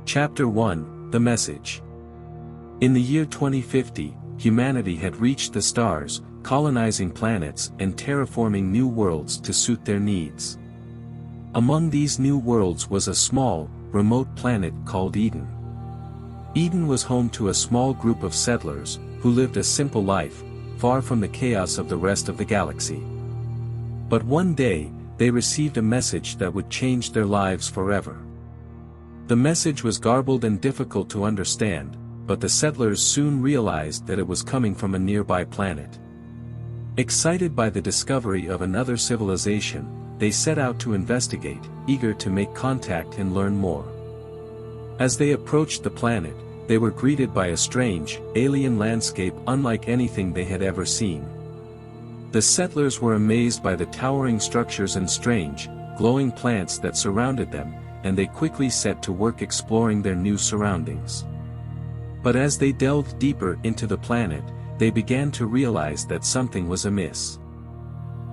Chapter 1, The Message. In the year 2050, humanity had reached the stars, colonizing planets and terraforming new worlds to suit their needs. Among these new worlds was a small, remote planet called Eden. Eden was home to a small group of settlers, who lived a simple life, far from the chaos of the rest of the galaxy. But one day, they received a message that would change their lives forever. The message was garbled and difficult to understand, but the settlers soon realized that it was coming from a nearby planet. Excited by the discovery of another civilization, they set out to investigate, eager to make contact and learn more. As they approached the planet, they were greeted by a strange, alien landscape unlike anything they had ever seen. The settlers were amazed by the towering structures and strange, glowing plants that surrounded them, and they quickly set to work exploring their new surroundings. But as they delved deeper into the planet, they began to realize that something was amiss.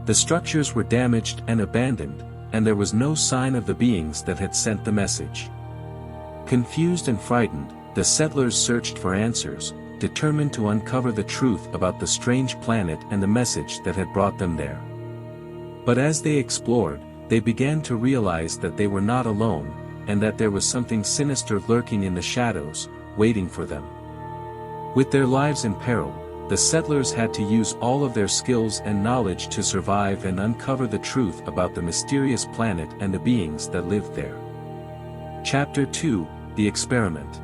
The structures were damaged and abandoned, and there was no sign of the beings that had sent the message. Confused and frightened, the settlers searched for answers, determined to uncover the truth about the strange planet and the message that had brought them there. But as they explored, they began to realize that they were not alone, and that there was something sinister lurking in the shadows, waiting for them. With their lives in peril, the settlers had to use all of their skills and knowledge to survive and uncover the truth about the mysterious planet and the beings that lived there. Chapter 2, The Experiment.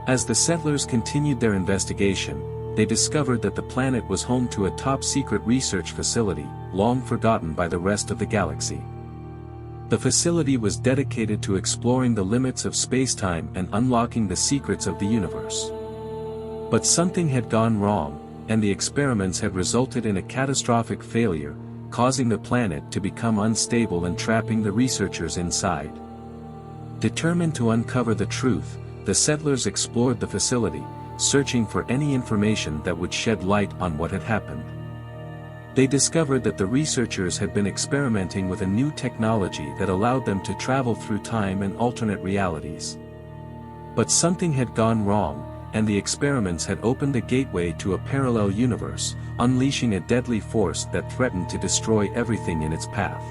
As the settlers continued their investigation, they discovered that the planet was home to a top-secret research facility, long forgotten by the rest of the galaxy. The facility was dedicated to exploring the limits of space-time and unlocking the secrets of the universe. But something had gone wrong, and the experiments had resulted in a catastrophic failure, causing the planet to become unstable and trapping the researchers inside. Determined to uncover the truth, the settlers explored the facility, searching for any information that would shed light on what had happened. They discovered that the researchers had been experimenting with a new technology that allowed them to travel through time and alternate realities. But something had gone wrong, and the experiments had opened a gateway to a parallel universe, unleashing a deadly force that threatened to destroy everything in its path.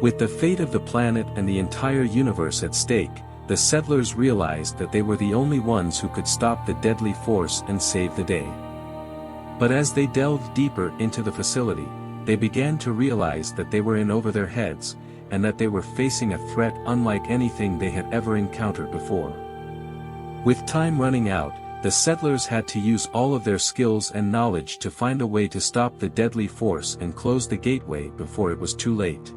With the fate of the planet and the entire universe at stake, the settlers realized that they were the only ones who could stop the deadly force and save the day. But as they delved deeper into the facility, they began to realize that they were in over their heads, and that they were facing a threat unlike anything they had ever encountered before. With time running out, the settlers had to use all of their skills and knowledge to find a way to stop the deadly force and close the gateway before it was too late.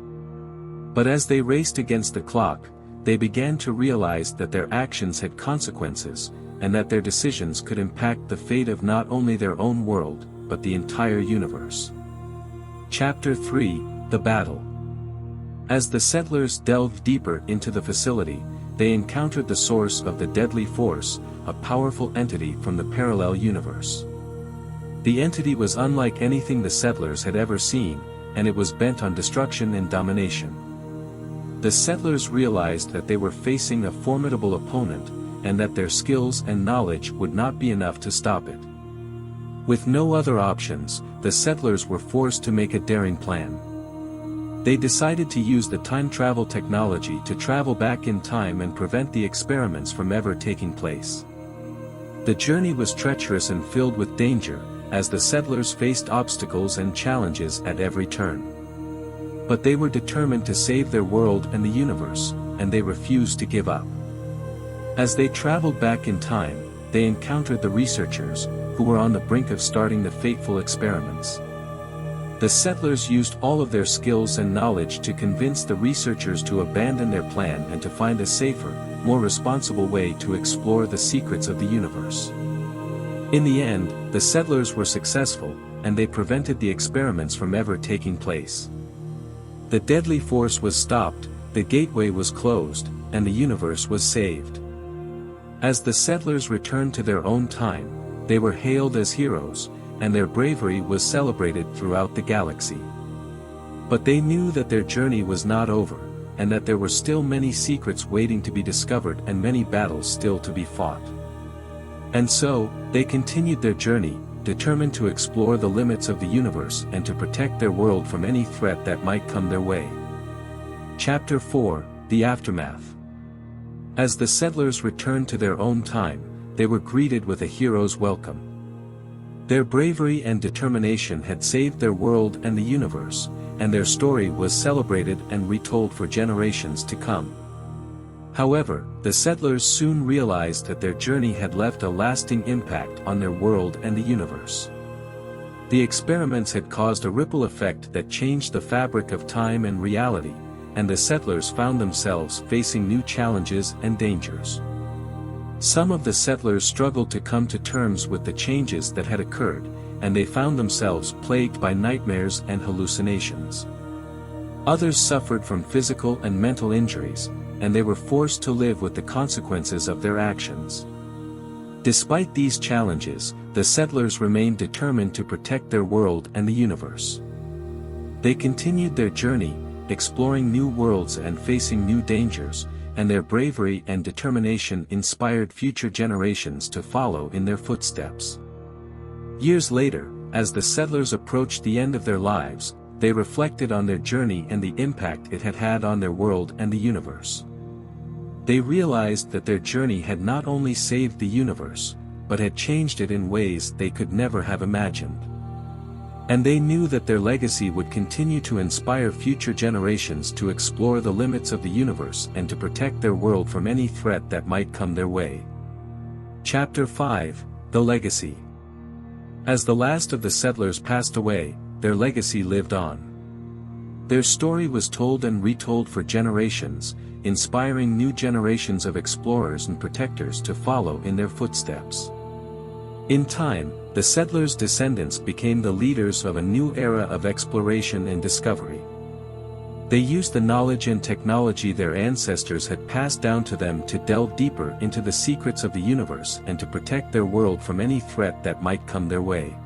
But as they raced against the clock, they began to realize that their actions had consequences, and that their decisions could impact the fate of not only their own world, but the entire universe. Chapter 3, The Battle. As the settlers delved deeper into the facility, they encountered the source of the deadly force, a powerful entity from the parallel universe. The entity was unlike anything the settlers had ever seen, and it was bent on destruction and domination. The settlers realized that they were facing a formidable opponent, and that their skills and knowledge would not be enough to stop it. With no other options, the settlers were forced to make a daring plan. They decided to use the time travel technology to travel back in time and prevent the experiments from ever taking place. The journey was treacherous and filled with danger, as the settlers faced obstacles and challenges at every turn. But they were determined to save their world and the universe, and they refused to give up. As they traveled back in time, they encountered the researchers, who were on the brink of starting the fateful experiments. The settlers used all of their skills and knowledge to convince the researchers to abandon their plan and to find a safer, more responsible way to explore the secrets of the universe. In the end, the settlers were successful, and they prevented the experiments from ever taking place. The deadly force was stopped, the gateway was closed, and the universe was saved. As the settlers returned to their own time, they were hailed as heroes, and their bravery was celebrated throughout the galaxy. But they knew that their journey was not over, and that there were still many secrets waiting to be discovered and many battles still to be fought. And so, they continued their journey, determined to explore the limits of the universe and to protect their world from any threat that might come their way. Chapter 4, The Aftermath. As the settlers returned to their own time, they were greeted with a hero's welcome. Their bravery and determination had saved their world and the universe, and their story was celebrated and retold for generations to come. However, the settlers soon realized that their journey had left a lasting impact on their world and the universe. The experiments had caused a ripple effect that changed the fabric of time and reality, and the settlers found themselves facing new challenges and dangers. Some of the settlers struggled to come to terms with the changes that had occurred, and they found themselves plagued by nightmares and hallucinations. Others suffered from physical and mental injuries, and they were forced to live with the consequences of their actions. Despite these challenges, the settlers remained determined to protect their world and the universe. They continued their journey, exploring new worlds and facing new dangers, and their bravery and determination inspired future generations to follow in their footsteps. Years later, as the settlers approached the end of their lives, they reflected on their journey and the impact it had had on their world and the universe. They realized that their journey had not only saved the universe, but had changed it in ways they could never have imagined. And they knew that their legacy would continue to inspire future generations to explore the limits of the universe and to protect their world from any threat that might come their way. Chapter 5, The Legacy. As the last of the settlers passed away, their legacy lived on. Their story was told and retold for generations, inspiring new generations of explorers and protectors to follow in their footsteps. In time, the settlers' descendants became the leaders of a new era of exploration and discovery. They used the knowledge and technology their ancestors had passed down to them to delve deeper into the secrets of the universe and to protect their world from any threat that might come their way.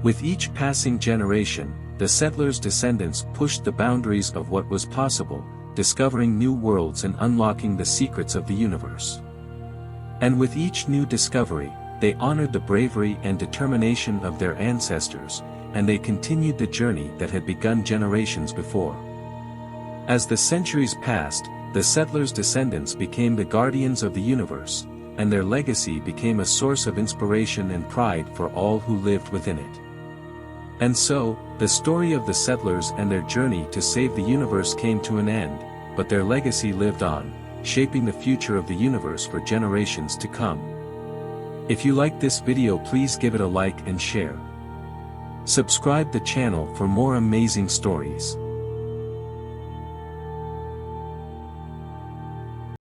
With each passing generation, the settlers' descendants pushed the boundaries of what was possible, discovering new worlds and unlocking the secrets of the universe. And with each new discovery, they honored the bravery and determination of their ancestors, and they continued the journey that had begun generations before. As the centuries passed, the settlers' descendants became the guardians of the universe, and their legacy became a source of inspiration and pride for all who lived within it. And so, the story of the settlers and their journey to save the universe came to an end, but their legacy lived on, shaping the future of the universe for generations to come. If you like this video, please give it a like and share. Subscribe the channel for more amazing stories.